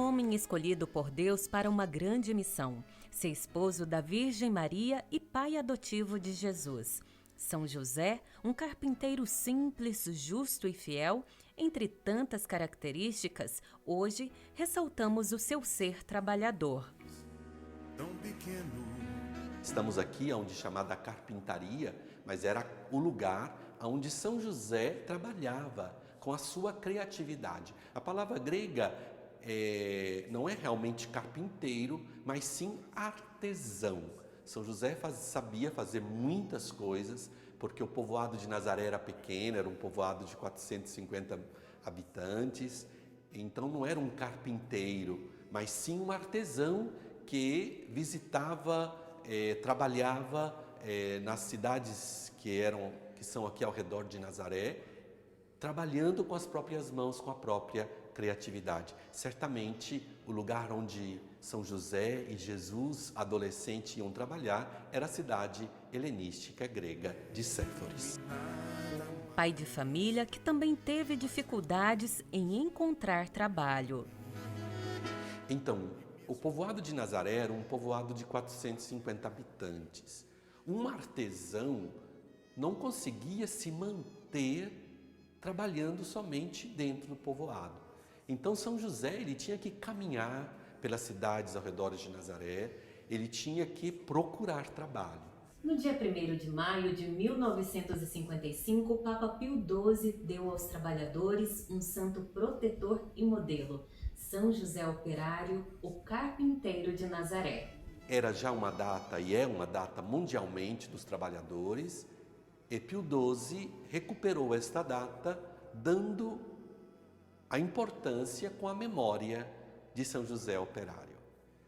homem escolhido por Deus para uma grande missão, ser esposo da Virgem Maria e pai adotivo de Jesus. São José, um carpinteiro simples, justo e fiel, entre tantas características, hoje ressaltamos o seu ser trabalhador. Tão pequeno. Estamos aqui onde é chamada carpintaria, mas era o lugar onde São José trabalhava com a sua criatividade. A palavra grega não é realmente carpinteiro, mas sim artesão. São José sabia fazer muitas coisas, porque o povoado de Nazaré era pequeno, era um povoado de 450 habitantes, então não era um carpinteiro, mas sim um artesão que visitava, trabalhava nas cidades que são aqui ao redor de Nazaré, trabalhando com as próprias mãos, com a própria criatividade. Certamente, o lugar onde São José e Jesus, adolescente, iam trabalhar era a cidade helenística grega de Séforis. Pai de família que também teve dificuldades em encontrar trabalho. Então, o povoado de Nazaré era um povoado de 450 habitantes. Um artesão não conseguia se manter trabalhando somente dentro do povoado. Então São José ele tinha que caminhar pelas cidades ao redor de Nazaré, ele tinha que procurar trabalho. No dia 1º de maio de 1955, o Papa Pio XII deu aos trabalhadores um santo protetor e modelo, São José Operário, o carpinteiro de Nazaré. Era já uma data e é uma data mundialmente dos trabalhadores, e Pio XII recuperou esta data, dando a importância com a memória de São José Operário.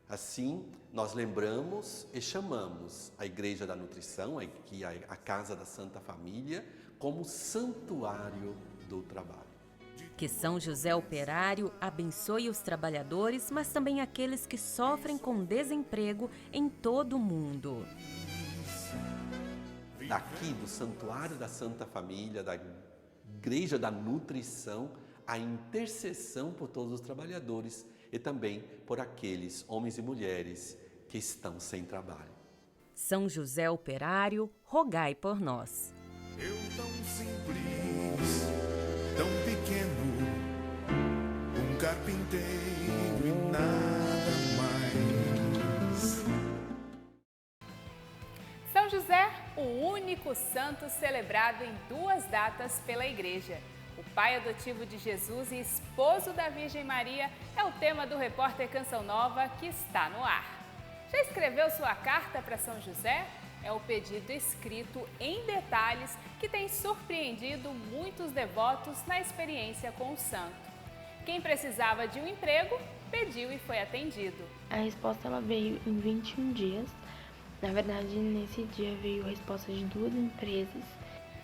Assim, nós lembramos e chamamos a Igreja da Nutrição, aqui a Casa da Santa Família, como santuário do trabalho. Que São José Operário abençoe os trabalhadores, mas também aqueles que sofrem com desemprego em todo o mundo. Daqui do Santuário da Santa Família, da Igreja da Nutrição, a intercessão por todos os trabalhadores e também por aqueles homens e mulheres que estão sem trabalho. São José Operário, rogai por nós. Eu tão simples, tão pequeno, um carpinteiro e nada mais. São José, o único santo celebrado em 2 datas pela Igreja. O pai adotivo de Jesus e esposo da Virgem Maria é o tema do repórter Canção Nova que está no ar. Já escreveu sua carta para São José? É o pedido escrito em detalhes que tem surpreendido muitos devotos na experiência com o santo. Quem precisava de um emprego, pediu e foi atendido. A resposta ela veio em 21 dias. Na verdade, nesse dia veio a resposta de 2 empresas.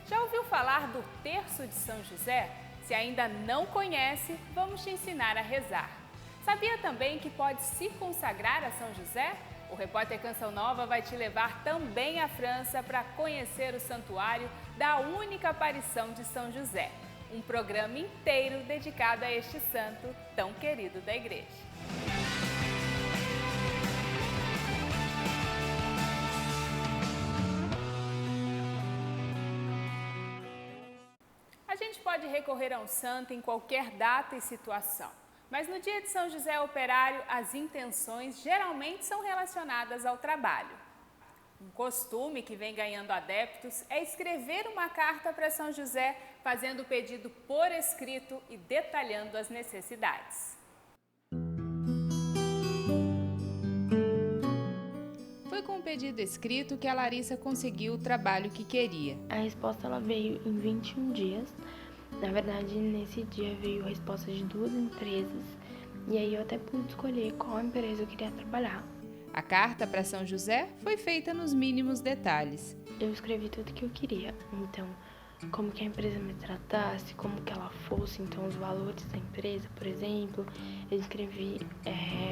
Já ouviu falar do Terço de São José? Se ainda não conhece, vamos te ensinar a rezar. Sabia também que pode se consagrar a São José? O repórter Canção Nova vai te levar também à França para conhecer o santuário da única aparição de São José. Um programa inteiro dedicado a este santo tão querido da Igreja. A gente pode recorrer a um santo em qualquer data e situação, mas no dia de São José Operário, as intenções geralmente são relacionadas ao trabalho. Um costume que vem ganhando adeptos é escrever uma carta para São José, fazendo o pedido por escrito e detalhando as necessidades. Foi com o pedido escrito que a Larissa conseguiu o trabalho que queria. A resposta ela veio em 21 dias. Na verdade, nesse dia veio a resposta de 2 empresas. E aí eu até pude escolher qual empresa eu queria trabalhar. A carta para São José foi feita nos mínimos detalhes. Eu escrevi tudo que eu queria. Então, como que a empresa me tratasse, como que ela fosse, então os valores da empresa, por exemplo. Eu escrevi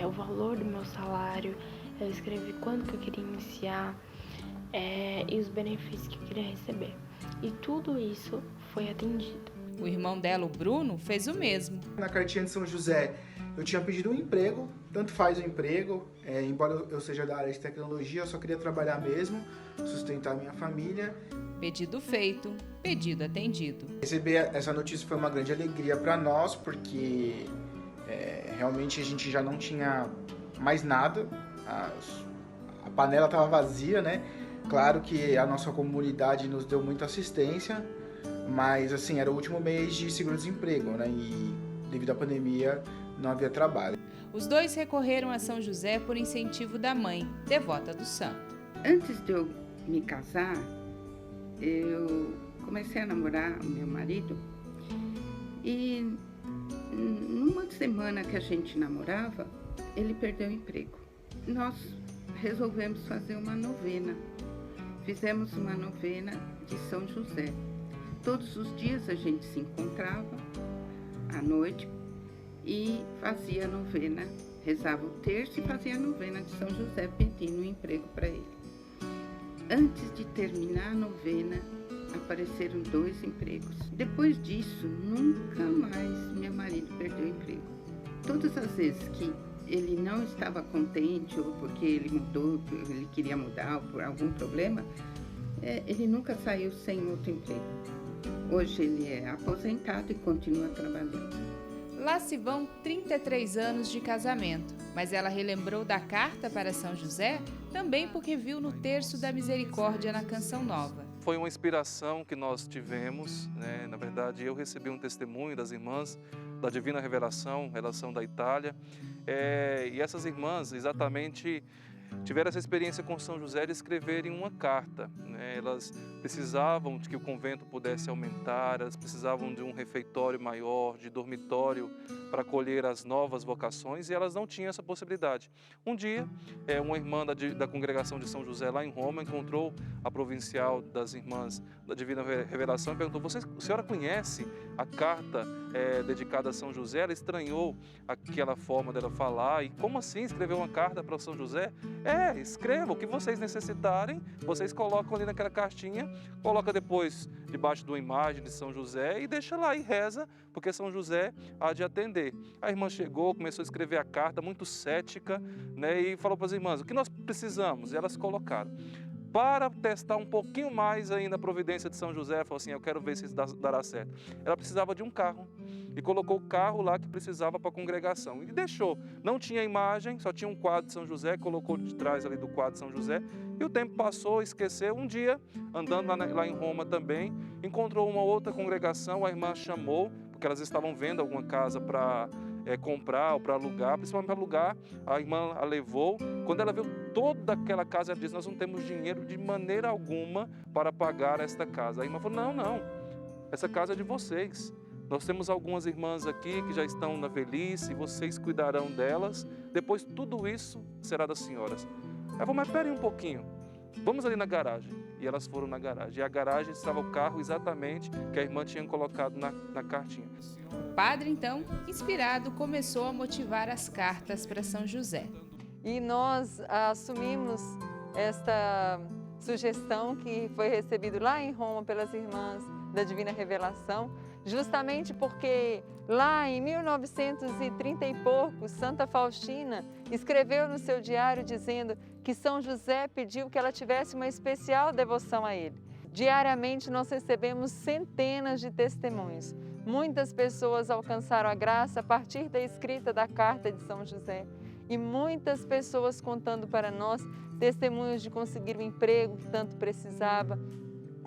o valor do meu salário, eu escrevi quando que eu queria iniciar e os benefícios que eu queria receber. E tudo isso foi atendido. O irmão dela, o Bruno, fez o mesmo. Na cartinha de São José, Eu tinha pedido um emprego, tanto faz o emprego, embora eu seja da área de tecnologia, eu só queria trabalhar mesmo, sustentar minha família. Pedido feito, pedido atendido. Receber essa notícia foi uma grande alegria para nós, porque realmente a gente já não tinha mais nada, a panela estava vazia, né? Claro que a nossa comunidade nos deu muita assistência, mas assim, era o último mês de seguro-desemprego, né? E devido à pandemia não havia trabalho. Os dois recorreram a São José por incentivo da mãe, devota do santo. Antes de eu me casar, eu comecei a namorar o meu marido e numa semana que a gente namorava, ele perdeu o emprego. Nós resolvemos fazer uma novena. Fizemos uma novena de São José. Todos os dias a gente se encontrava à noite e fazia a novena, rezava o terço e fazia a novena de São José pedindo um emprego para ele. Antes de terminar a novena, apareceram 2 empregos. Depois disso, nunca mais meu marido perdeu o emprego. Todas as vezes que ele não estava contente, ou porque ele mudou, ele queria mudar, ou por algum problema, ele nunca saiu sem outro emprego. Hoje ele é aposentado e continua trabalhando. Lá se vão 33 anos de casamento, mas ela relembrou da carta para São José também porque viu no Terço da Misericórdia na Canção Nova. Foi uma inspiração que nós tivemos, né? Na verdade, eu recebi um testemunho das irmãs da Divina Revelação da Itália, e essas irmãs exatamente tiveram essa experiência com São José de escreverem uma carta, né? Elas precisavam de que o convento pudesse aumentar, elas precisavam de um refeitório maior, de dormitório para acolher as novas vocações, e elas não tinham essa possibilidade. Um dia, uma irmã da congregação de São José lá em Roma encontrou a provincial das irmãs da Divina Revelação e perguntou: a senhora conhece a carta dedicada a São José? Ela estranhou aquela forma dela falar. E como assim escrever uma carta para São José? Escreva o que vocês necessitarem, vocês colocam ali naquela cartinha, coloca depois debaixo de uma imagem de São José e deixa lá e reza, porque São José há de atender. A irmã chegou, começou a escrever a carta, muito cética, né, e falou para as irmãs: o que nós precisamos? E elas colocaram. Para testar um pouquinho mais ainda a providência de São José, falou assim: eu quero ver se isso dará certo. Ela precisava de um carro e colocou o carro lá que precisava para a congregação. E deixou. Não tinha imagem, só tinha um quadro de São José, colocou de trás ali do quadro de São José. E o tempo passou, esqueceu. Um dia, andando lá em Roma também, encontrou uma outra congregação, a irmã chamou, porque elas estavam vendo alguma casa para comprar ou para alugar, principalmente para alugar. A irmã a levou. Quando ela viu toda aquela casa, ela disse: nós não temos dinheiro de maneira alguma para pagar esta casa. A irmã falou: não, essa casa é de vocês. Nós temos algumas irmãs aqui que já estão na velhice, vocês cuidarão delas, depois tudo isso será das senhoras. Ela falou: mas espere um pouquinho, vamos ali na garagem. E elas foram na garagem, e a garagem estava o carro exatamente que a irmã tinha colocado na cartinha. O padre, então, inspirado, começou a motivar as cartas para São José. E nós assumimos esta sugestão que foi recebida lá em Roma pelas irmãs da Divina Revelação, justamente porque lá em 1930 e pouco, Santa Faustina escreveu no seu diário dizendo que São José pediu que ela tivesse uma especial devoção a ele. Diariamente nós recebemos centenas de testemunhos. Muitas pessoas alcançaram a graça a partir da escrita da carta de São José. E muitas pessoas contando para nós testemunhos de conseguir o emprego que tanto precisava,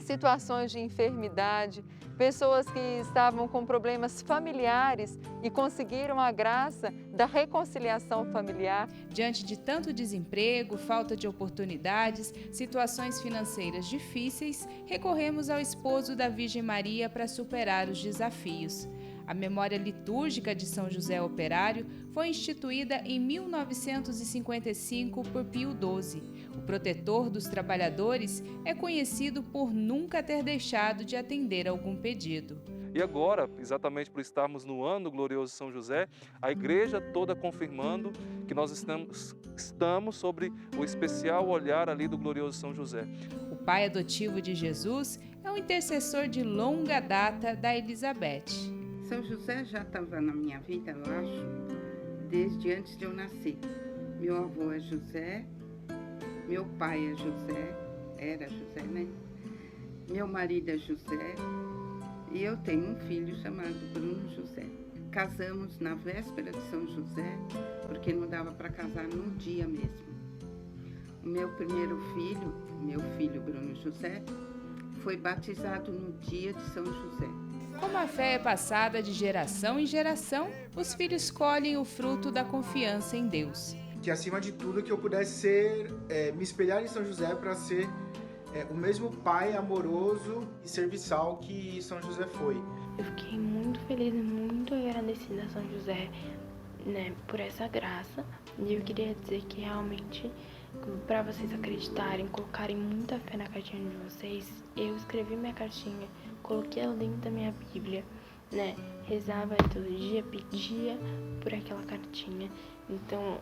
situações de enfermidade, pessoas que estavam com problemas familiares e conseguiram a graça da reconciliação familiar. Diante de tanto desemprego, falta de oportunidades, situações financeiras difíceis, recorremos ao esposo da Virgem Maria para superar os desafios. A memória litúrgica de São José Operário foi instituída em 1955 por Pio XII. O protetor dos trabalhadores é conhecido por nunca ter deixado de atender algum pedido. E agora, exatamente por estarmos no ano glorioso de São José, a igreja toda confirmando que nós estamos sobre o especial olhar ali do glorioso São José. O pai adotivo de Jesus é um intercessor de longa data da Elizabeth. São José já estava na minha vida, eu acho, desde antes de eu nascer. Meu avô é José, meu pai é José, era José, né? Meu marido é José e eu tenho um filho chamado Bruno José. Casamos na véspera de São José, porque não dava para casar no dia mesmo. O meu primeiro filho, meu filho Bruno José, foi batizado no dia de São José. Como a fé é passada de geração em geração, os filhos colhem o fruto da confiança em Deus. Que acima de tudo que eu pudesse me espelhar em São José para ser o mesmo pai amoroso e serviçal que São José foi. Eu fiquei muito feliz e muito agradecida a São José, né, por essa graça. E eu queria dizer que realmente, para vocês acreditarem, colocarem muita fé na cartinha de vocês, eu escrevi minha cartinha, coloquei ela dentro da minha Bíblia, né, rezava todo dia, pedia por aquela cartinha. Então,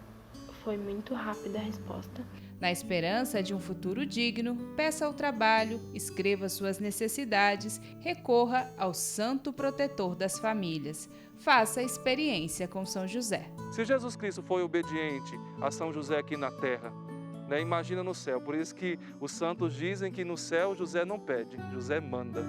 foi muito rápida a resposta. Na esperança de um futuro digno, peça ao trabalho, escreva suas necessidades, recorra ao santo protetor das famílias. Faça a experiência com São José. Se Jesus Cristo foi obediente a São José aqui na terra, né, imagina no céu. Por isso que os santos dizem que no céu José não pede, José manda.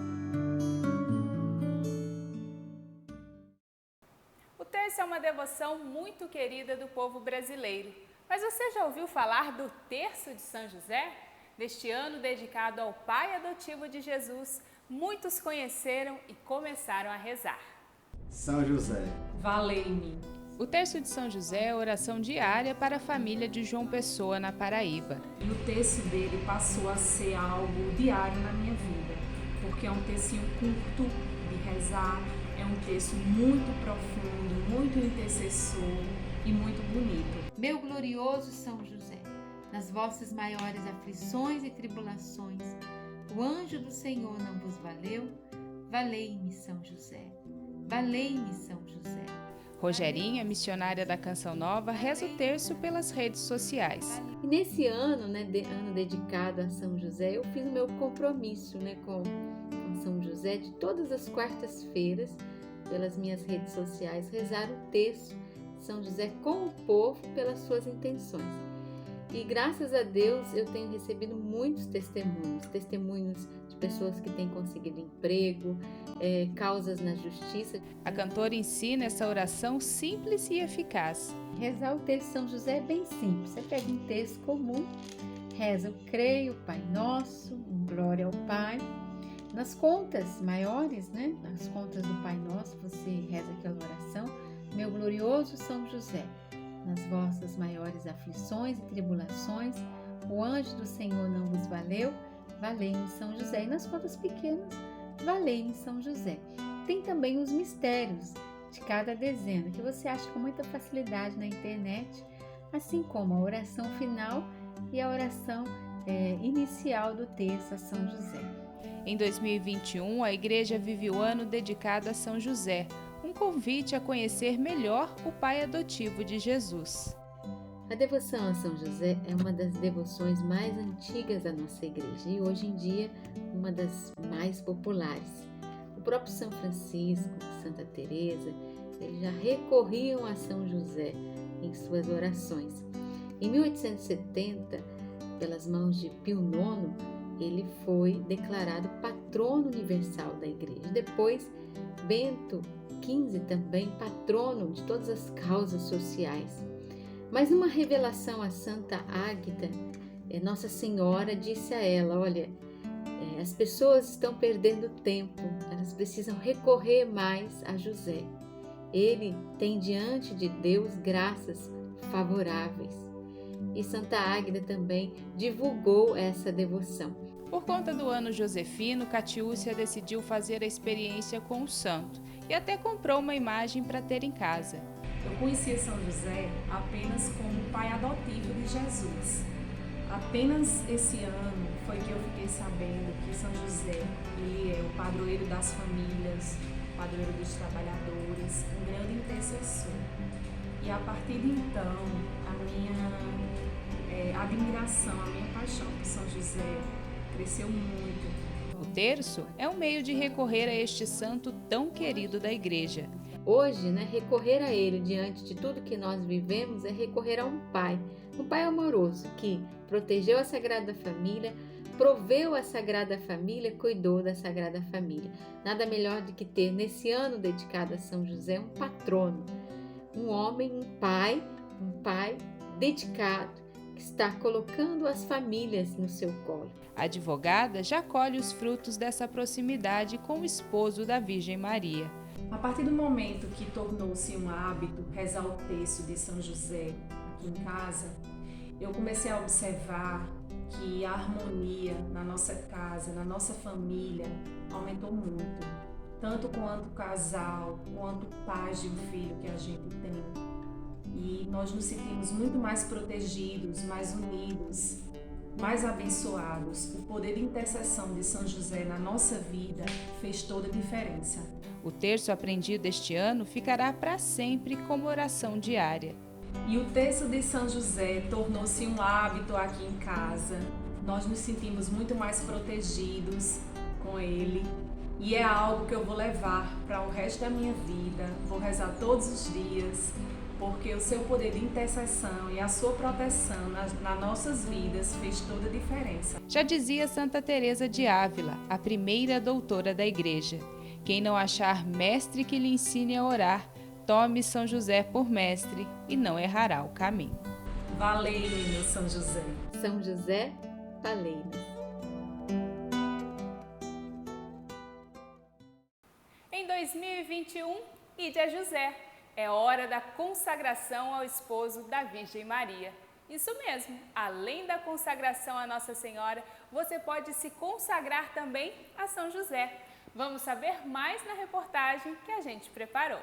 O terço é uma devoção muito querida do povo brasileiro. Mas você já ouviu falar do Terço de São José? Neste ano dedicado ao pai adotivo de Jesus, muitos conheceram e começaram a rezar. São José, valei-me. O Terço de São José é a oração diária para a família de João Pessoa, na Paraíba. E o terço dele passou a ser algo diário na minha vida, porque é um tercinho curto de rezar, é um terço muito profundo, muito intercessor e muito bonito. Meu glorioso São José, nas vossas maiores aflições e tribulações, o anjo do Senhor não vos valeu? Valei-me, São José. Valei-me, São José. Rogerinha, missionária da Canção Nova, reza o terço pelas redes sociais. E nesse ano, ano dedicado a São José, eu fiz o meu compromisso, com São José, de todas as quartas-feiras, pelas minhas redes sociais, rezar o terço São José com o povo pelas suas intenções. E graças a Deus eu tenho recebido muitos testemunhos de pessoas que têm conseguido emprego, causas na justiça. A cantora ensina essa oração simples e eficaz. Rezar o terço São José é bem simples. Você pega um texto comum, reza o creio, Pai Nosso, glória ao Pai. Nas contas maiores, nas contas do Pai Nosso, você reza aquela oração. Meu glorioso São José, nas vossas maiores aflições e tribulações, o anjo do Senhor não vos valeu? Valei-me, São José. E nas contas pequenas, valei-me, São José. Tem também os mistérios de cada dezena, que você acha com muita facilidade na internet, assim como a oração final e a oração inicial do terço a São José. Em 2021, a Igreja vive o ano dedicado a São José, um convite a conhecer melhor o pai adotivo de Jesus. A devoção a São José é uma das devoções mais antigas da nossa igreja e hoje em dia uma das mais populares. O próprio São Francisco, Santa Teresa, eles já recorriam a São José em suas orações. Em 1870, pelas mãos de Pio IX, ele foi declarado patrono universal da igreja. Depois, Bento XV também patrono de todas as causas sociais. Mas numa revelação a Santa Águeda, Nossa Senhora disse a ela, olha, as pessoas estão perdendo tempo, elas precisam recorrer mais a José. Ele tem diante de Deus graças favoráveis. E Santa Águeda também divulgou essa devoção. Por conta do ano josefino, Catiúcia decidiu fazer a experiência com o santo e até comprou uma imagem para ter em casa. Eu conhecia São José apenas como pai adotivo de Jesus. Apenas esse ano foi que eu fiquei sabendo que São José ele é o padroeiro das famílias, o padroeiro dos trabalhadores, um grande intercessor. E a partir de então, a minha admiração, a minha paixão por São José cresceu muito. O terço é um meio de recorrer a este santo tão querido da igreja. Hoje, recorrer a Ele diante de tudo que nós vivemos é recorrer a um Pai amoroso que protegeu a Sagrada Família, proveu a Sagrada Família, cuidou da Sagrada Família. Nada melhor do que ter, nesse ano dedicado a São José, um patrono, um homem, um pai dedicado, que está colocando as famílias no seu colo. A advogada já colhe os frutos dessa proximidade com o esposo da Virgem Maria. A partir do momento que tornou-se um hábito rezar o terço de São José aqui em casa, eu comecei a observar que a harmonia na nossa casa, na nossa família, aumentou muito. Tanto quanto casal, quanto pais de um filho que a gente tem. E nós nos sentimos muito mais protegidos, mais unidos, mais abençoados. O poder de intercessão de São José na nossa vida fez toda a diferença. O terço aprendido este ano ficará para sempre como oração diária. E o terço de São José tornou-se um hábito aqui em casa. Nós nos sentimos muito mais protegidos com ele. E é algo que eu vou levar para o resto da minha vida. Vou rezar todos os dias, porque o seu poder de intercessão e a sua proteção nas nossas vidas fez toda a diferença. Já dizia Santa Teresa de Ávila, a primeira doutora da Igreja: quem não achar mestre que lhe ensine a orar, tome São José por mestre e não errará o caminho. Valei-me, meu São José. São José, valei-me. Em 2021, ide a José. É hora da consagração ao esposo da Virgem Maria. Isso mesmo, além da consagração a Nossa Senhora, você pode se consagrar também a São José. Vamos saber mais na reportagem que a gente preparou.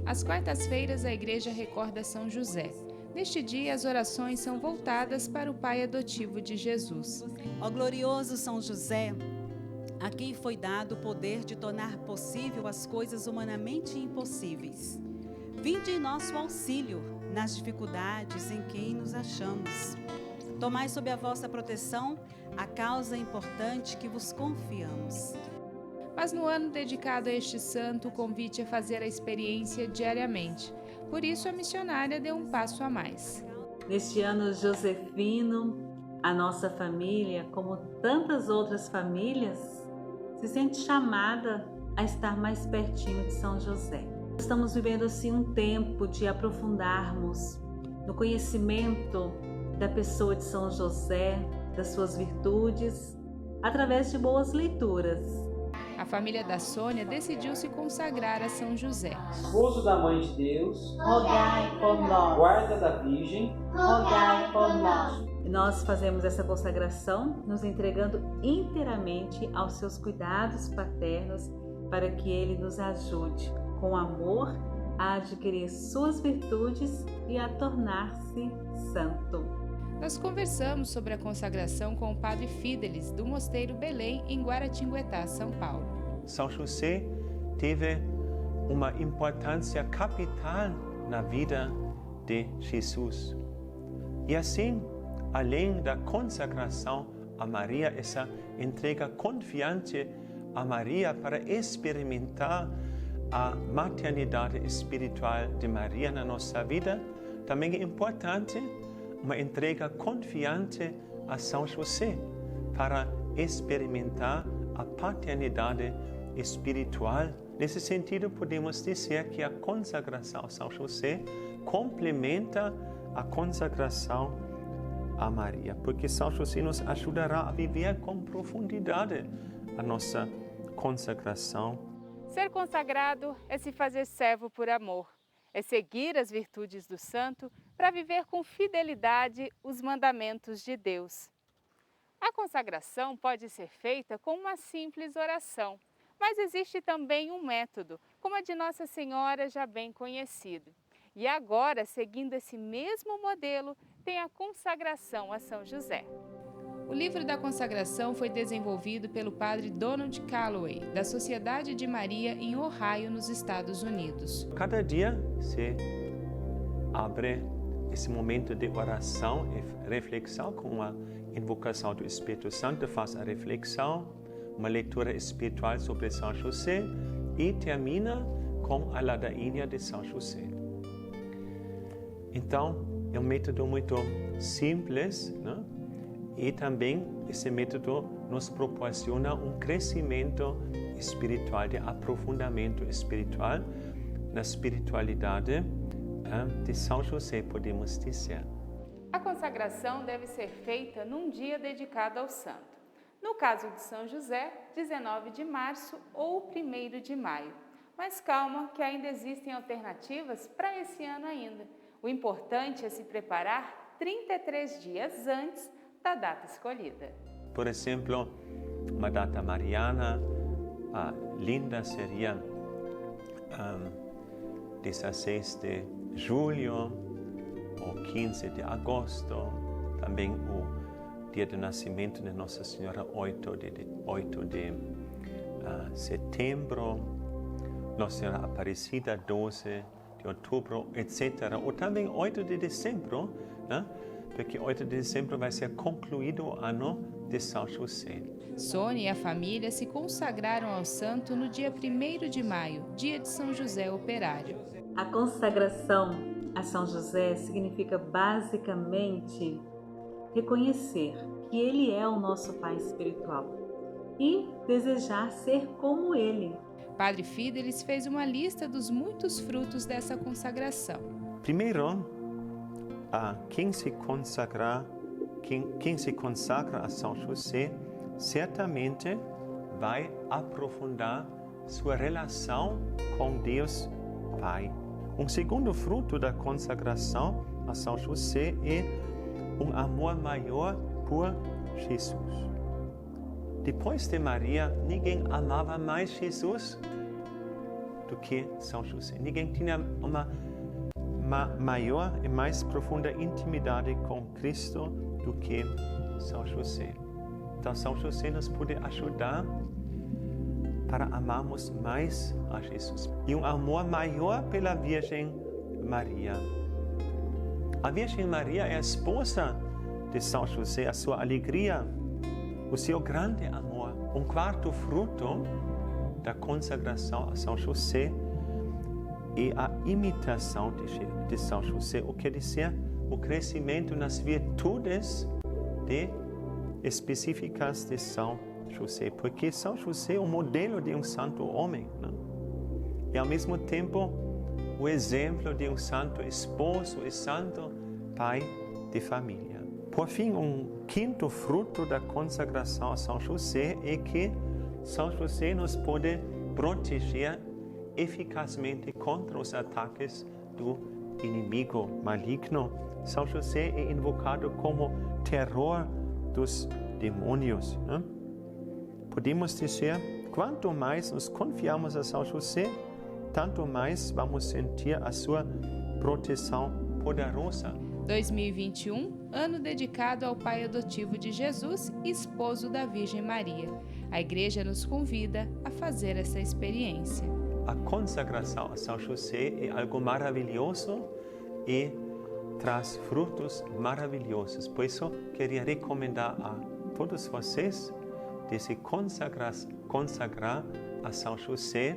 Às quartas-feiras, a Igreja recorda São José. Neste dia, as orações são voltadas para o pai adotivo de Jesus. Ó glorioso São José, a quem foi dado o poder de tornar possível as coisas humanamente impossíveis. Vinde em nosso auxílio nas dificuldades em que nos achamos. Tomai sob a vossa proteção a causa importante que vos confiamos. Mas no ano dedicado a este santo, o convite é fazer a experiência diariamente. Por isso, a missionária deu um passo a mais. Neste ano josefino, a nossa família, como tantas outras famílias, se sente chamada a estar mais pertinho de São José. Estamos vivendo assim um tempo de aprofundarmos no conhecimento da pessoa de São José, das suas virtudes, através de boas leituras. A família da Sônia decidiu se consagrar a São José. Esposo da Mãe de Deus, rogai por nós. Guarda da Virgem, rogai por nós. Nós fazemos essa consagração nos entregando inteiramente aos seus cuidados paternos para que Ele nos ajude com amor a adquirir suas virtudes e a tornar-se santo. Nós conversamos sobre a consagração com o Padre Fídelis, do Mosteiro Belém, em Guaratinguetá, São Paulo. São José teve uma importância capital na vida de Jesus. E assim, além da consagração a Maria, essa entrega confiante a Maria para experimentar a maternidade espiritual de Maria na nossa vida, também é importante uma entrega confiante a São José para experimentar a paternidade espiritual. Nesse sentido, podemos dizer que a consagração a São José complementa a consagração a Maria, porque São José nos ajudará a viver com profundidade a nossa consagração. Ser consagrado é se fazer servo por amor, é seguir as virtudes do santo para viver com fidelidade os mandamentos de Deus. A consagração pode ser feita com uma simples oração, mas existe também um método, como a de Nossa Senhora já bem conhecido. E agora, seguindo esse mesmo modelo, tem a consagração a São José. O livro da consagração foi desenvolvido pelo padre Donald Calloway, da Sociedade de Maria em Ohio, nos Estados Unidos. Cada dia se abre esse momento de oração e reflexão com uma invocação do Espírito Santo, faz a reflexão, uma leitura espiritual sobre São José e termina com a ladainha de São José. Então, é um método muito simples, né? E também esse método nos proporciona um crescimento espiritual, de aprofundamento espiritual na espiritualidade de São José, podemos dizer. A consagração deve ser feita num dia dedicado ao santo. No caso de São José, 19 de março ou 1º de maio. Mas calma, que ainda existem alternativas para esse ano ainda. O importante é se preparar 33 dias antes da data escolhida. Por exemplo, uma data mariana linda seria 16 de julho ou 15 de agosto, também o dia do nascimento de Nossa Senhora, 8 de setembro, Nossa Senhora Aparecida, 12 de outubro, etc. Ou também 8 de dezembro, né? Porque 8 de dezembro vai ser concluído o ano de São José. Sônia e a família se consagraram ao santo no dia 1º de maio, dia de São José Operário. A consagração a São José significa basicamente reconhecer que ele é o nosso pai espiritual e desejar ser como ele. Padre Fidelis fez uma lista dos muitos frutos dessa consagração. Primeiro, quem se consagra a São José certamente vai aprofundar sua relação com Deus Pai. Um segundo fruto da consagração a São José é um amor maior por Jesus. Depois de Maria, ninguém amava mais Jesus do que São José. Ninguém tinha uma maior e mais profunda intimidade com Cristo do que São José. Então, São José nos pode ajudar para amarmos mais a Jesus. E um amor maior pela Virgem Maria. A Virgem Maria é a esposa de São José, a sua alegria, o seu grande amor. Um quarto fruto da consagração a São José é a imitação de São José, o que quer dizer o crescimento nas virtudes específicas de São José, porque São José é o modelo de um santo homem, né? E ao mesmo tempo o exemplo de um santo esposo e santo pai de família. Por fim, um quinto fruto da consagração a São José é que São José nos pode proteger eficazmente contra os ataques do inimigo maligno. São José é invocado como terror dos demônios, né? Podemos dizer, quanto mais nos confiamos a São José, tanto mais vamos sentir a sua proteção poderosa. 2021, ano dedicado ao pai adotivo de Jesus, esposo da Virgem Maria. A Igreja nos convida a fazer essa experiência. A consagração a São José é algo maravilhoso e traz frutos maravilhosos. Por isso, queria recomendar a todos vocês de se consagrar a São José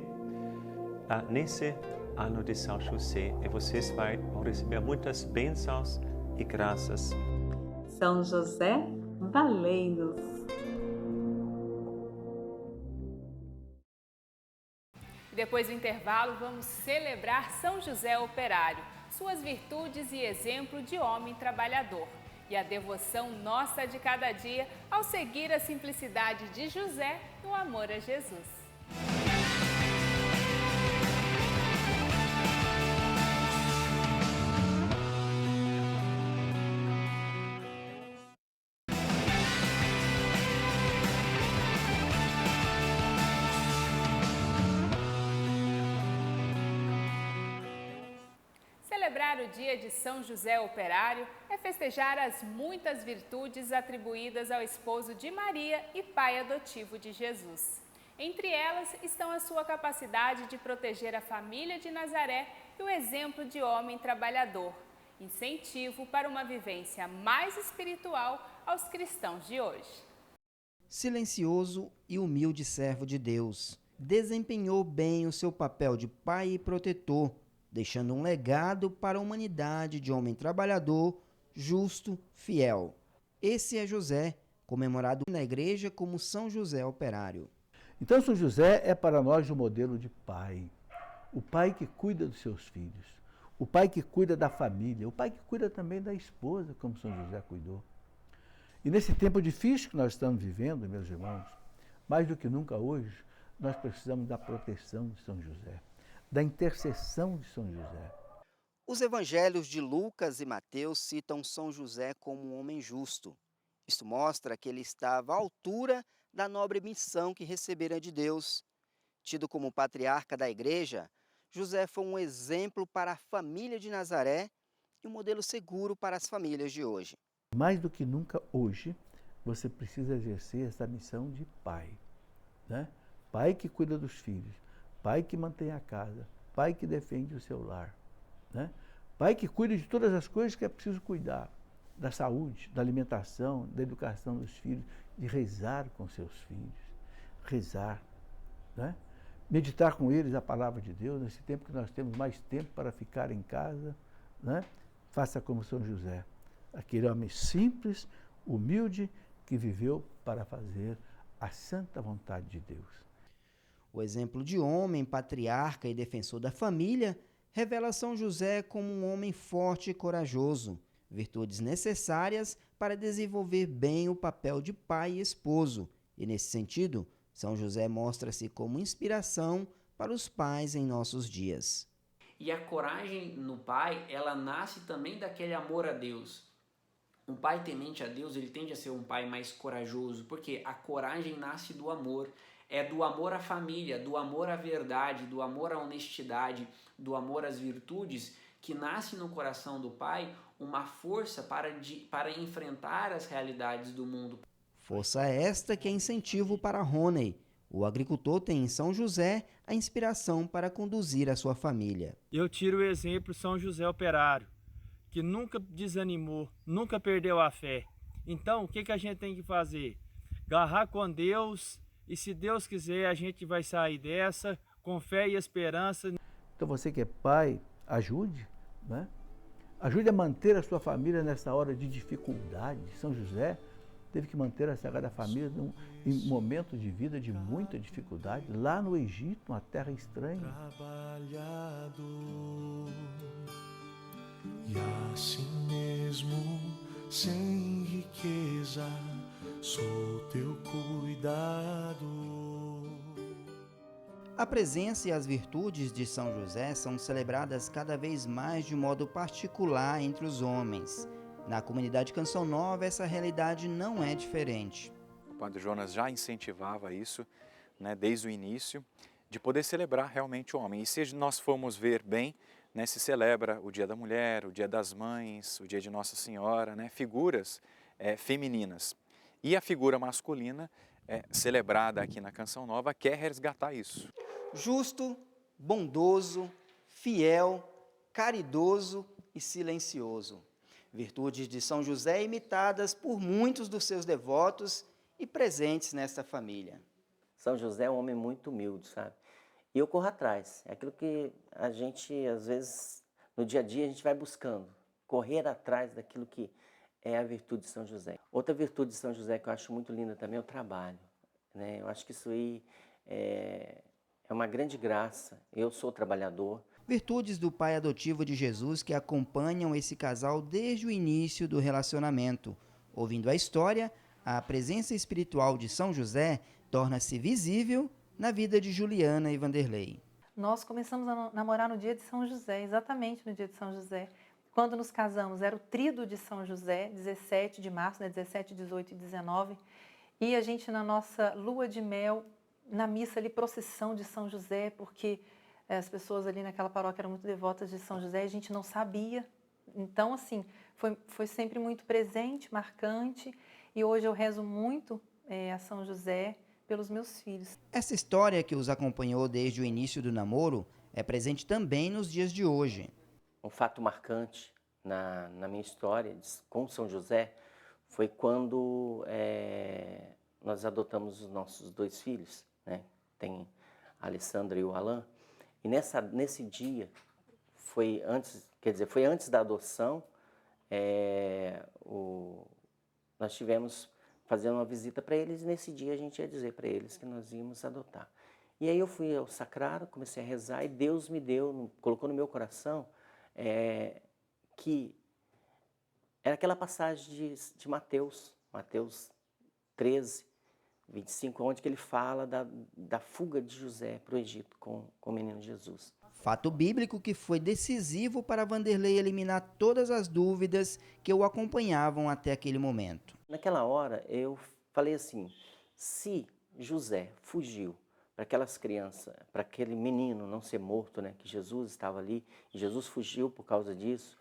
nesse ano de São José. E vocês vão receber muitas bênçãos e graças. São José, valei-nos! Depois do intervalo, vamos celebrar São José Operário, suas virtudes e exemplo de homem trabalhador. E a devoção nossa de cada dia ao seguir a simplicidade de José no amor a Jesus. Celebrar o dia de São José Operário é festejar as muitas virtudes atribuídas ao esposo de Maria e pai adotivo de Jesus. Entre elas estão a sua capacidade de proteger a família de Nazaré e o exemplo de homem trabalhador, incentivo para uma vivência mais espiritual aos cristãos de hoje. Silencioso e humilde servo de Deus, desempenhou bem o seu papel de pai e protetor, deixando um legado para a humanidade de homem trabalhador, justo, fiel. Esse é José, comemorado na igreja como São José Operário. Então, São José é para nós um modelo de pai. O pai que cuida dos seus filhos, o pai que cuida da família, o pai que cuida também da esposa, como São José cuidou. E nesse tempo difícil que nós estamos vivendo, meus irmãos, mais do que nunca hoje, nós precisamos da proteção de São José, da intercessão de São José. Os evangelhos de Lucas e Mateus citam São José como um homem justo. Isso mostra que ele estava à altura da nobre missão que recebera de Deus. Tido como patriarca da igreja, José foi um exemplo para a família de Nazaré e um modelo seguro para as famílias de hoje. Mais do que nunca hoje, você precisa exercer essa missão de pai, né? Pai que cuida dos filhos, pai que mantém a casa, pai que defende o seu lar, né? Pai que cuida de todas as coisas que é preciso cuidar, da saúde, da alimentação, da educação dos filhos, de rezar com seus filhos, rezar, né? Meditar com eles a palavra de Deus, nesse tempo que nós temos mais tempo para ficar em casa, né? Faça como São José, aquele homem simples, humilde, que viveu para fazer a santa vontade de Deus. O exemplo de homem, patriarca e defensor da família revela São José como um homem forte e corajoso, virtudes necessárias para desenvolver bem o papel de pai e esposo. E nesse sentido, São José mostra-se como inspiração para os pais em nossos dias. E a coragem no pai, ela nasce também daquele amor a Deus. Um pai temente a Deus, ele tende a ser um pai mais corajoso, porque a coragem nasce do amor. É do amor à família, do amor à verdade, do amor à honestidade, do amor às virtudes, que nasce no coração do pai uma força para enfrentar as realidades do mundo. Força esta que é incentivo para Rony. O agricultor tem em São José a inspiração para conduzir a sua família. Eu tiro o exemplo São José Operário, que nunca desanimou, nunca perdeu a fé. Então, o que a gente tem que fazer? Agarrar com Deus, e se Deus quiser, a gente vai sair dessa com fé e esperança. Então, você que é pai, ajude, né? Ajude a manter a sua família nessa hora de dificuldade. São José teve que manter a Sagrada Família em momentos de vida de muita dificuldade, lá no Egito, uma terra estranha. E assim mesmo, sem riqueza, sou teu cuidado. A presença e as virtudes de São José são celebradas cada vez mais de modo particular entre os homens. Na comunidade Canção Nova, essa realidade não é diferente. O Padre Jonas já incentivava isso, né, desde o início, de poder celebrar realmente o homem. E se nós formos ver bem, né, se celebra o Dia da Mulher, o Dia das Mães, o Dia de Nossa Senhora, né, figuras femininas. E a figura masculina, celebrada aqui na Canção Nova, quer resgatar isso. Justo, bondoso, fiel, caridoso e silencioso. Virtudes de São José imitadas por muitos dos seus devotos e presentes nesta família. São José é um homem muito humilde, sabe? E eu corro atrás. É aquilo que a gente, às vezes, no dia a dia, a gente vai buscando. Correr atrás daquilo que é a virtude de São José. Outra virtude de São José que eu acho muito linda também é o trabalho, né? Eu acho que isso aí é uma grande graça. Eu sou trabalhador. Virtudes do pai adotivo de Jesus que acompanham esse casal desde o início do relacionamento. Ouvindo a história, a presença espiritual de São José torna-se visível na vida de Juliana e Vanderlei. Nós começamos a namorar no dia de São José, exatamente no dia de São José. Quando nos casamos, era o tríduo de São José, 17 de março, né, 17, 18 e 19. E a gente, na nossa lua de mel, na missa ali, procissão de São José, porque as pessoas ali naquela paróquia eram muito devotas de São José e a gente não sabia. Então, assim, foi sempre muito presente, marcante. E hoje eu rezo muito a São José pelos meus filhos. Essa história que os acompanhou desde o início do namoro é presente também nos dias de hoje. Um fato marcante na minha história com São José foi quando nós adotamos os nossos 2 filhos, né? Tem a Alessandra e o Alan. E nesse dia, foi antes da adoção, nós tivemos fazendo uma visita para eles, e nesse dia a gente ia dizer para eles que nós íamos adotar. E aí eu fui ao sacrário, comecei a rezar, e Deus me colocou no meu coração que era aquela passagem de Mateus 13, 25, onde que ele fala da fuga de José para o Egito com o menino Jesus. Fato bíblico que foi decisivo para Vanderlei eliminar todas as dúvidas que o acompanhavam até aquele momento. Naquela hora eu falei assim, se José fugiu para aquelas crianças, para aquele menino não ser morto, né, que Jesus estava ali, e Jesus fugiu por causa disso,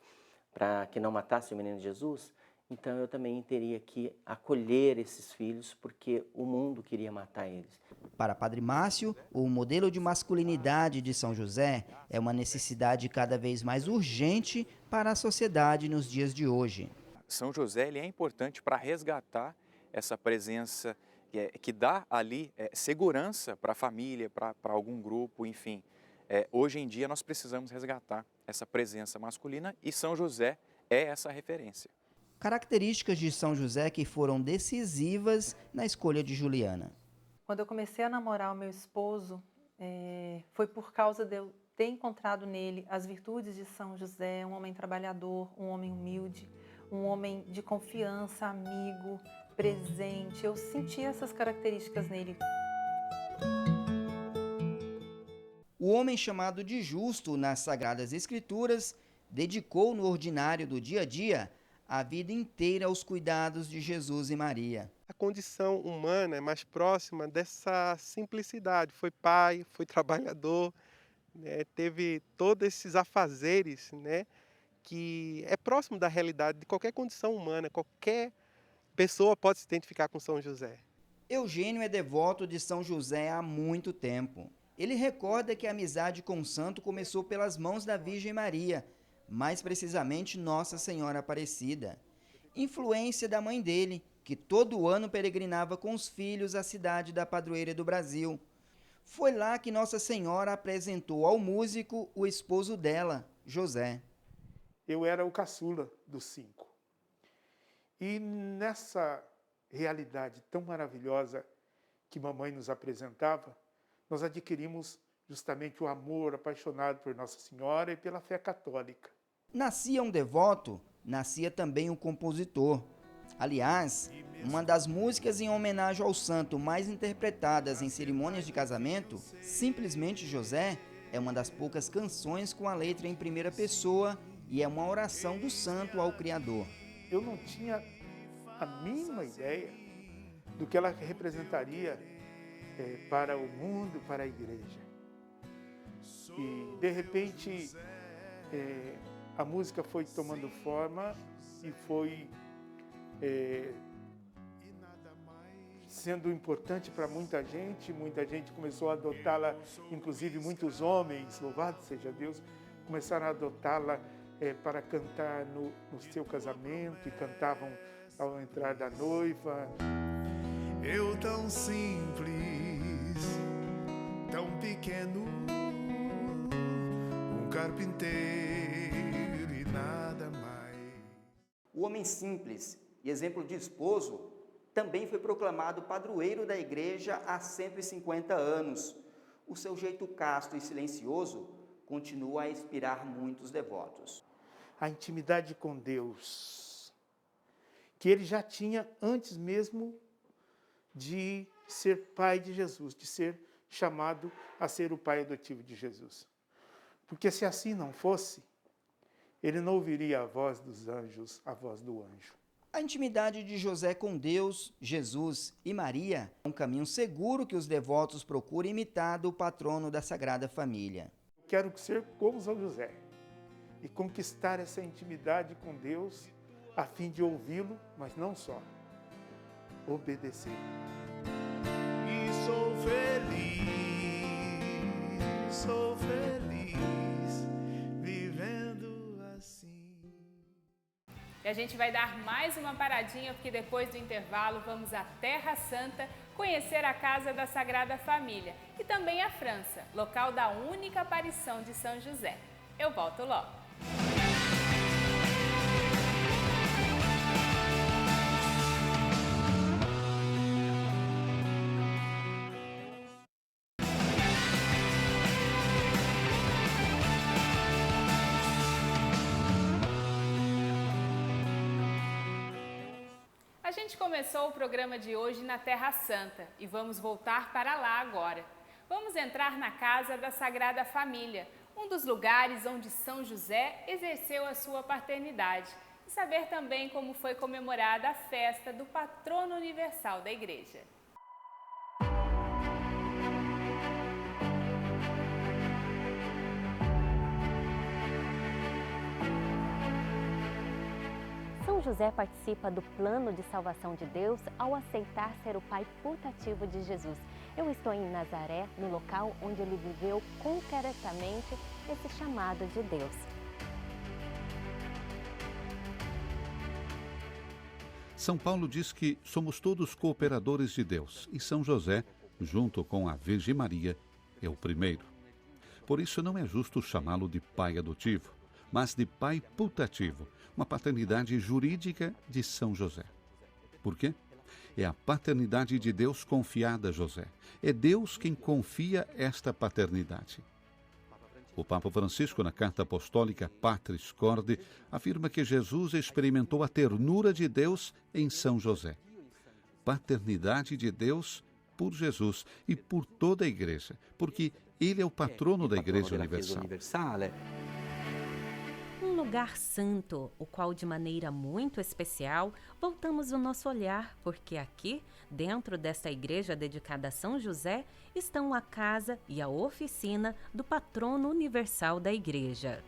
para que não matasse o menino Jesus, então eu também teria que acolher esses filhos, porque o mundo queria matar eles. Para Padre Márcio, o modelo de masculinidade de São José é uma necessidade cada vez mais urgente para a sociedade nos dias de hoje. São José ele é importante para resgatar essa presença que dá ali segurança para a família, para algum grupo, enfim. Hoje em dia nós precisamos resgatar essa presença masculina e São José é essa referência. Características de São José que foram decisivas na escolha de Juliana. Quando eu comecei a namorar o meu esposo, foi por causa de eu ter encontrado nele as virtudes de São José, um homem trabalhador, um homem humilde, um homem de confiança, amigo, presente. Eu senti essas características nele. O homem chamado de justo nas Sagradas Escrituras dedicou no ordinário do dia a dia a vida inteira aos cuidados de Jesus e Maria. A condição humana é mais próxima dessa simplicidade. Foi pai, foi trabalhador, né, teve todos esses afazeres, né, que é próximo da realidade de qualquer condição humana. Qualquer pessoa pode se identificar com São José. Eugênio é devoto de São José há muito tempo. Ele recorda que a amizade com o santo começou pelas mãos da Virgem Maria, mais precisamente Nossa Senhora Aparecida. Influência da mãe dele, que todo ano peregrinava com os filhos à cidade da padroeira do Brasil. Foi lá que Nossa Senhora apresentou ao músico o esposo dela, José. Eu era o caçula dos 5. E nessa realidade tão maravilhosa que mamãe nos apresentava, nós adquirimos justamente o amor apaixonado por Nossa Senhora e pela fé católica. Nascia um devoto, nascia também um compositor. Aliás, uma das músicas em homenagem ao santo mais interpretadas em cerimônias de casamento, Simplesmente José, é uma das poucas canções com a letra em primeira pessoa e é uma oração do santo ao Criador. Eu não tinha a mínima ideia do que ela representaria para o mundo, para a igreja. E, de repente, a música foi tomando forma e foi sendo importante para muita gente começou a adotá-la, inclusive muitos homens, louvado seja Deus, começaram a adotá-la para cantar no seu casamento e cantavam ao entrar da noiva. Eu tão simples, tão pequeno, um carpinteiro e nada mais. O homem simples e exemplo de esposo também foi proclamado padroeiro da igreja há 150 anos. O seu jeito casto e silencioso continua a inspirar muitos devotos. A intimidade com Deus, que ele já tinha antes mesmo de ser pai de Jesus, de ser chamado a ser o pai adotivo de Jesus. Porque se assim não fosse, ele não ouviria a voz dos anjos, a voz do anjo. A intimidade de José com Deus, Jesus e Maria é um caminho seguro que os devotos procuram imitar do patrono da Sagrada Família. Quero ser como São José e conquistar essa intimidade com Deus a fim de ouvi-lo, mas não só, obedecer. E sou feliz, vivendo assim. E a gente vai dar mais uma paradinha, porque depois do intervalo vamos à Terra Santa conhecer a Casa da Sagrada Família e também a França, local da única aparição de São José. Eu volto logo. A gente começou o programa de hoje na Terra Santa e vamos voltar para lá agora. Vamos entrar na Casa da Sagrada Família, um dos lugares onde São José exerceu a sua paternidade, e saber também como foi comemorada a festa do patrono universal da Igreja. São José participa do plano de salvação de Deus ao aceitar ser o pai putativo de Jesus. Eu estou em Nazaré, no local onde ele viveu concretamente esse chamado de Deus. São Paulo diz que somos todos cooperadores de Deus e São José, junto com a Virgem Maria, é o primeiro. Por isso não é justo chamá-lo de pai adotivo, mas de pai putativo, uma paternidade jurídica de São José. Por quê? É a paternidade de Deus confiada a José. É Deus quem confia esta paternidade. O Papa Francisco, na carta apostólica Patris Corde, afirma que Jesus experimentou a ternura de Deus em São José. Paternidade de Deus por Jesus e por toda a Igreja, porque ele é o patrono da Igreja Universal. Um lugar santo, o qual de maneira muito especial voltamos o nosso olhar, porque aqui, dentro desta igreja dedicada a São José, estão a casa e a oficina do patrono universal da Igreja.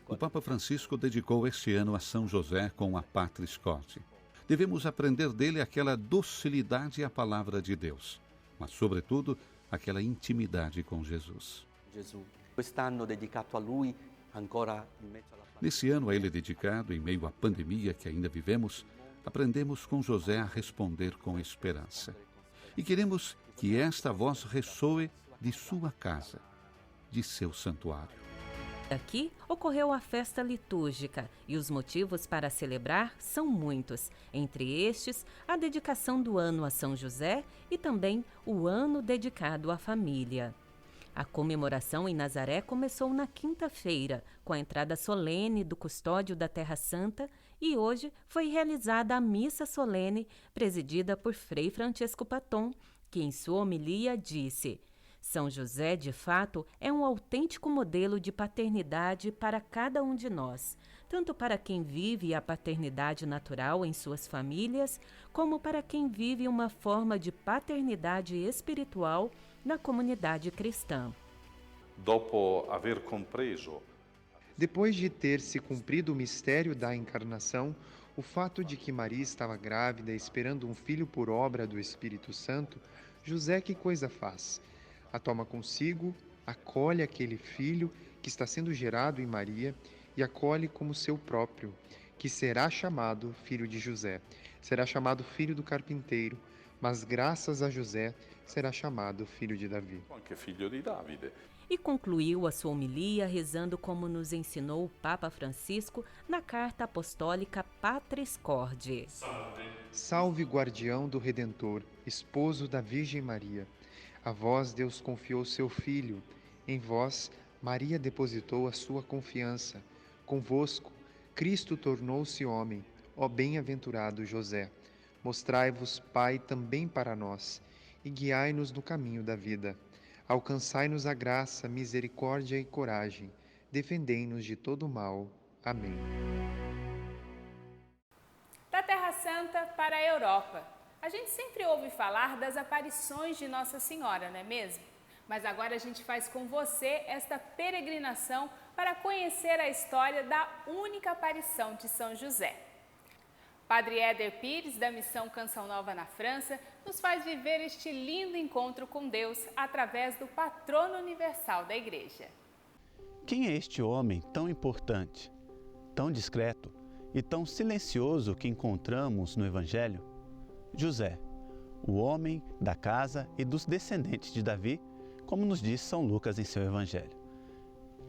O Papa Francisco dedicou este ano a São José com a Patris Corde. Devemos aprender dele aquela docilidade à palavra de Deus, mas, sobretudo, aquela intimidade com Jesus. Nesse ano a ele dedicado, em meio à pandemia que ainda vivemos, aprendemos com José a responder com esperança. E queremos que esta voz ressoe de sua casa, de seu santuário. Aqui ocorreu a festa litúrgica e os motivos para celebrar são muitos. Entre estes, a dedicação do ano a São José e também o ano dedicado à família. A comemoração em Nazaré começou na quinta-feira, com a entrada solene do custódio da Terra Santa, e hoje foi realizada a missa solene, presidida por Frei Francisco Paton, que em sua homilia disse: São José, de fato, é um autêntico modelo de paternidade para cada um de nós, tanto para quem vive a paternidade natural em suas famílias, como para quem vive uma forma de paternidade espiritual na comunidade cristã. Depois de ter se cumprido o mistério da encarnação, o fato de que Maria estava grávida esperando um filho por obra do Espírito Santo, José que coisa faz? A toma consigo, acolhe aquele filho que está sendo gerado em Maria e acolhe como seu próprio, que será chamado filho de José. Será chamado filho do carpinteiro, mas graças a José será chamado filho de Davi. E concluiu a sua homilia rezando como nos ensinou o Papa Francisco na carta apostólica Patris Corde. Salve, guardião do Redentor, esposo da Virgem Maria. A vós Deus confiou seu Filho, em vós Maria depositou a sua confiança. Convosco, Cristo tornou-se homem, ó bem-aventurado José. Mostrai-vos, Pai, também para nós, e guiai-nos no caminho da vida. Alcançai-nos a graça, misericórdia e coragem. Defendei-nos de todo mal. Amém. Da Terra Santa para a Europa. A gente sempre ouve falar das aparições de Nossa Senhora, não é mesmo? Mas agora a gente faz com você esta peregrinação para conhecer a história da única aparição de São José. Padre Éder Pires, da Missão Canção Nova na França, nos faz viver este lindo encontro com Deus através do patrono universal da Igreja. Quem é este homem tão importante, tão discreto e tão silencioso que encontramos no Evangelho? José, o homem da casa e dos descendentes de Davi, como nos diz São Lucas em seu Evangelho.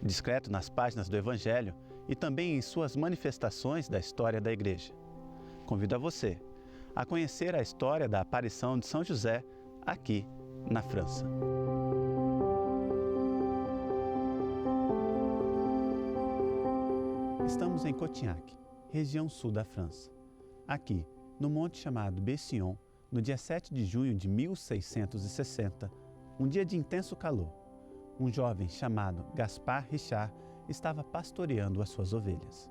Discreto nas páginas do Evangelho e também em suas manifestações da história da Igreja. Convido a você a conhecer a história da aparição de São José aqui na França. Estamos em Cotignac, região sul da França. Aqui, no monte chamado Bession, no dia 7 de junho de 1660, um dia de intenso calor, um jovem chamado Gaspard Richard estava pastoreando as suas ovelhas.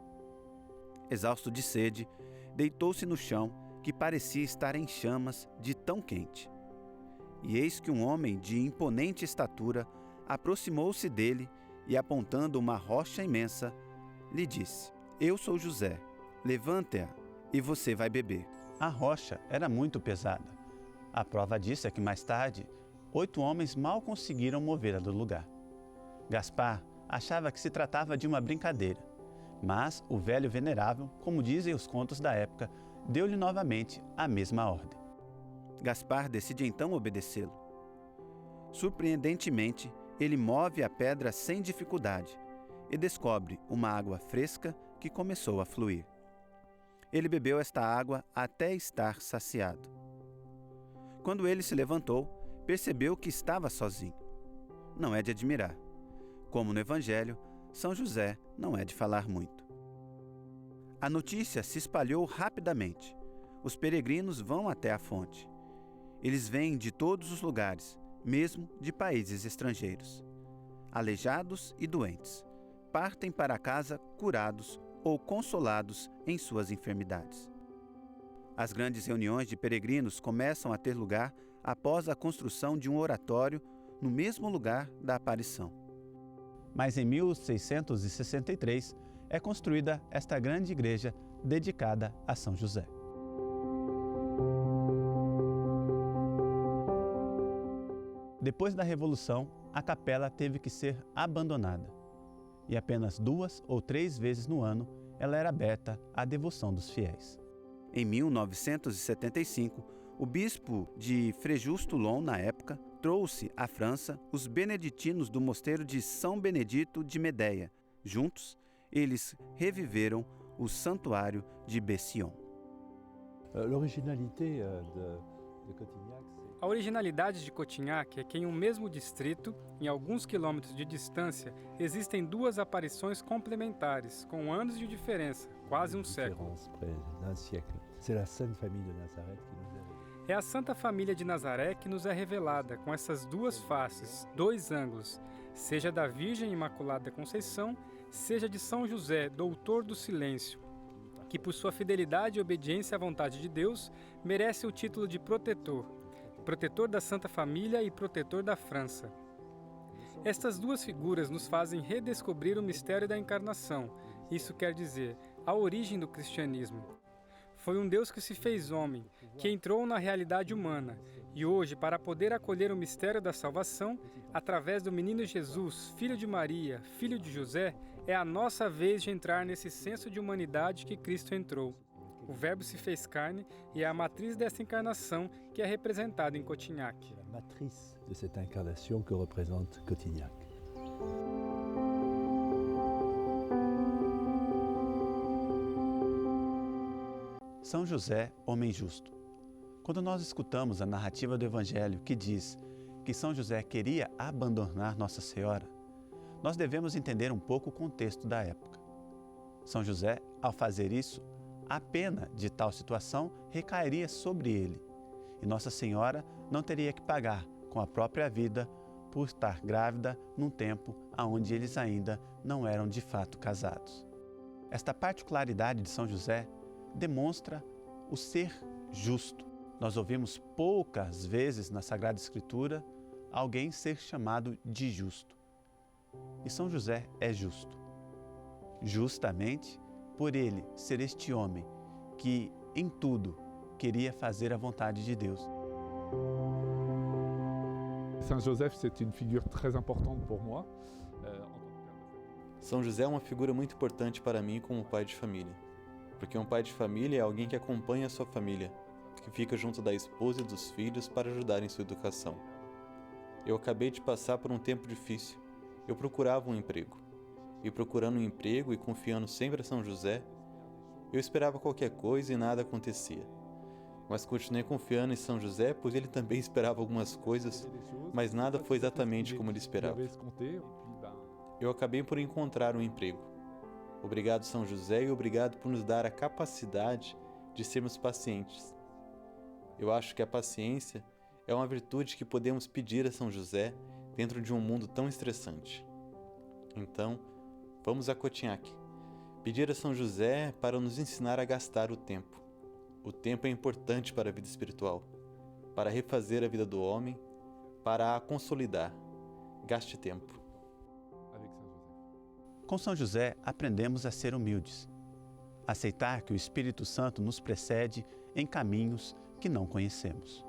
Exausto de sede, deitou-se no chão, que parecia estar em chamas de tão quente. E eis que um homem de imponente estatura aproximou-se dele e, apontando uma rocha imensa, lhe disse: "Eu sou José, levante-a e você vai beber." A rocha era muito pesada. A prova disso é que mais tarde, 8 homens mal conseguiram movê-la do lugar. Gaspar achava que se tratava de uma brincadeira, mas o velho venerável, como dizem os contos da época, deu-lhe novamente a mesma ordem. Gaspar decide então obedecê-lo. Surpreendentemente, ele move a pedra sem dificuldade e descobre uma água fresca que começou a fluir. Ele bebeu esta água até estar saciado. Quando ele se levantou, percebeu que estava sozinho. Não é de admirar. Como no Evangelho, São José não é de falar muito. A notícia se espalhou rapidamente. Os peregrinos vão até a fonte. Eles vêm de todos os lugares, mesmo de países estrangeiros. Aleijados e doentes, partem para casa curados ou consolados em suas enfermidades. As grandes reuniões de peregrinos começam a ter lugar após a construção de um oratório no mesmo lugar da aparição. Mas em 1663 é construída esta grande igreja dedicada a São José. Depois da Revolução, a capela teve que ser abandonada e apenas 2 ou 3 vezes no ano ela era aberta à devoção dos fiéis. Em 1975, o bispo de Fréjus-Toulon, na época, trouxe à França os beneditinos do mosteiro de São Benedito de Médeia. Juntos, eles reviveram o santuário de Bession. A originalidade de Cotignac é que em um mesmo distrito, em alguns quilômetros de distância, existem 2 aparições complementares, com anos de diferença, quase um século. É a Santa Família de Nazaré que nos é revelada com essas 2 faces, 2 ângulos, seja da Virgem Imaculada Conceição, seja de São José, doutor do silêncio, que por sua fidelidade e obediência à vontade de Deus, merece o título de protetor, protetor da Santa Família e protetor da França. Estas 2 figuras nos fazem redescobrir o mistério da encarnação, isso quer dizer, a origem do cristianismo. Foi um Deus que se fez homem, que entrou na realidade humana, e hoje, para poder acolher o mistério da salvação, através do menino Jesus, filho de Maria, filho de José, é a nossa vez de entrar nesse senso de humanidade que Cristo entrou. O Verbo se fez carne e é a matriz dessa encarnação que é representada em Cotignac. A matriz dessa encarnação que representa Cotignac. São José, homem justo. Quando nós escutamos a narrativa do Evangelho que diz que São José queria abandonar Nossa Senhora, nós devemos entender um pouco o contexto da época. São José, ao fazer isso, a pena de tal situação recairia sobre ele, e Nossa Senhora não teria que pagar com a própria vida por estar grávida num tempo onde eles ainda não eram de fato casados. Esta particularidade de São José demonstra o ser justo. Nós ouvimos poucas vezes na Sagrada Escritura alguém ser chamado de justo. E São José é justo. Justamente por ele ser este homem que em tudo, queria fazer a vontade de Deus. Saint Joseph, c'est une figure très importante pour moi. São José é uma figura muito importante para mim como pai de família, porque um pai de família é alguém que acompanha a sua família, que fica junto da esposa e dos filhos para ajudar em sua educação. Eu acabei de passar por um tempo difícil. Eu procurava um emprego. E procurando um emprego e confiando sempre a São José, eu esperava qualquer coisa e nada acontecia. Mas continuei confiando em São José, pois ele também esperava algumas coisas, mas nada foi exatamente como ele esperava. Eu acabei por encontrar um emprego. Obrigado, São José, e obrigado por nos dar a capacidade de sermos pacientes. Eu acho que a paciência é uma virtude que podemos pedir a São José dentro de um mundo tão estressante. Então, vamos a Cotinhaque, pedir a São José para nos ensinar a gastar o tempo. O tempo é importante para a vida espiritual, para refazer a vida do homem, para a consolidar. Gaste tempo. Com São José, aprendemos a ser humildes, aceitar que o Espírito Santo nos precede em caminhos que não conhecemos.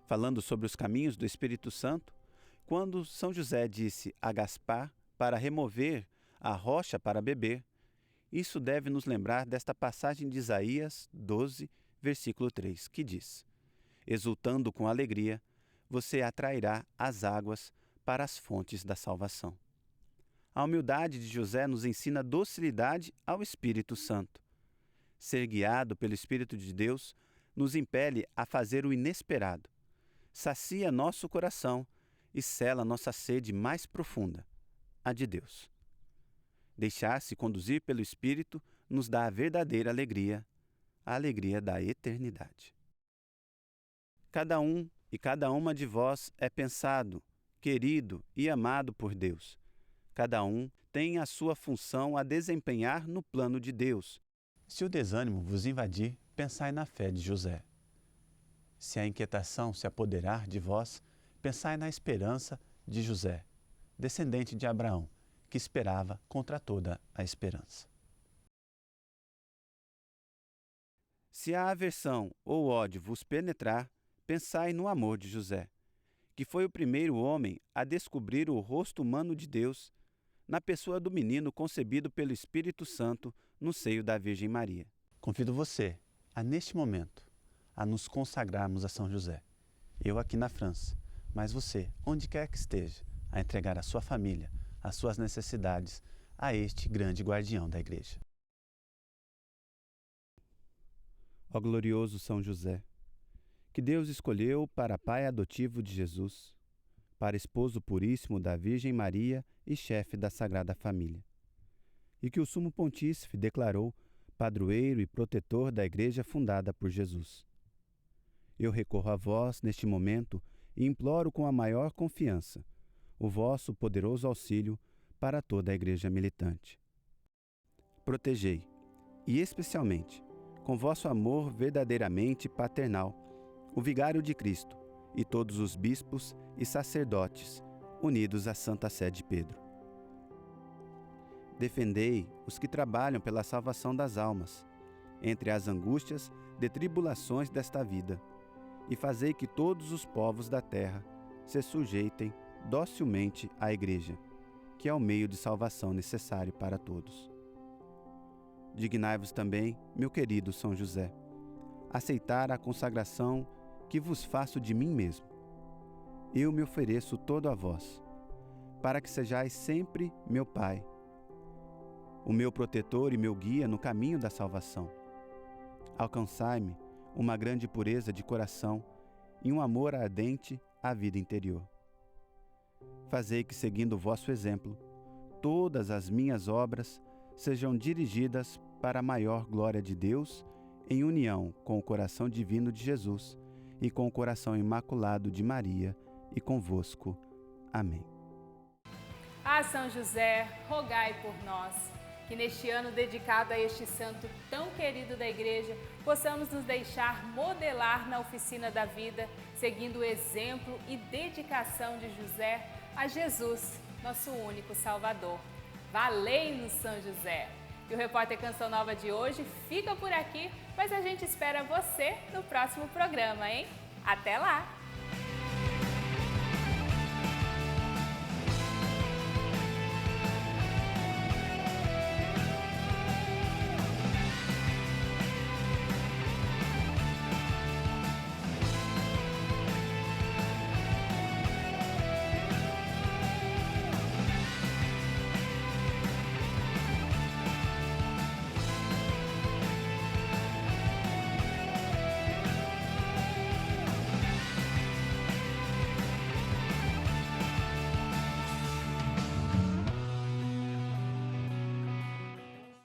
Falando sobre os caminhos do Espírito Santo, quando São José disse a Gaspar para remover a rocha para beber, isso deve nos lembrar desta passagem de Isaías 12, versículo 3, que diz: exultando com alegria, você atrairá as águas para as fontes da salvação. A humildade de José nos ensina docilidade ao Espírito Santo. Ser guiado pelo Espírito de Deus nos impele a fazer o inesperado, sacia nosso coração e sela nossa sede mais profunda, a de Deus. Deixar-se conduzir pelo Espírito nos dá a verdadeira alegria, a alegria da eternidade. Cada um e cada uma de vós é pensado, querido e amado por Deus. Cada um tem a sua função a desempenhar no plano de Deus. Se o desânimo vos invadir, pensai na fé de José. Se a inquietação se apoderar de vós, pensai na esperança de José, descendente de Abraão, que esperava contra toda a esperança. Se a aversão ou ódio vos penetrar, pensai no amor de José, que foi o primeiro homem a descobrir o rosto humano de Deus na pessoa do menino concebido pelo Espírito Santo no seio da Virgem Maria. Convido você, neste momento, a nos consagrarmos a São José. Eu aqui na França, mas você, onde quer que esteja, a entregar a sua família, as suas necessidades a este grande guardião da Igreja. Ó glorioso São José, que Deus escolheu para pai adotivo de Jesus, para esposo puríssimo da Virgem Maria e chefe da Sagrada Família, e que o Sumo Pontífice declarou padroeiro e protetor da Igreja fundada por Jesus. Eu recorro a vós neste momento e imploro com a maior confiança o vosso poderoso auxílio para toda a Igreja militante. Protegei, e especialmente, com vosso amor verdadeiramente paternal, o Vigário de Cristo e todos os bispos e sacerdotes unidos à Santa Sé de Pedro. Defendei os que trabalham pela salvação das almas, entre as angústias de tribulações desta vida, e fazei que todos os povos da terra se sujeitem docilmente à Igreja, que é o meio de salvação necessário para todos. Dignai-vos também, meu querido São José, aceitar a consagração que vos faço de mim mesmo. Eu me ofereço todo a vós, para que sejais sempre meu Pai, o meu protetor e meu guia no caminho da salvação. Alcançai-me uma grande pureza de coração e um amor ardente à vida interior. Fazei que, seguindo o vosso exemplo, todas as minhas obras sejam dirigidas para a maior glória de Deus, em união com o coração divino de Jesus e com o coração imaculado de Maria, e convosco. Amém. Ah, São José, rogai por nós, que neste ano dedicado a este santo tão querido da Igreja, possamos nos deixar modelar na oficina da vida, seguindo o exemplo e dedicação de José a Jesus, nosso único Salvador. Valei-nos, São José! E o Repórter Canção Nova de hoje fica por aqui, mas a gente espera você no próximo programa, hein? Até lá!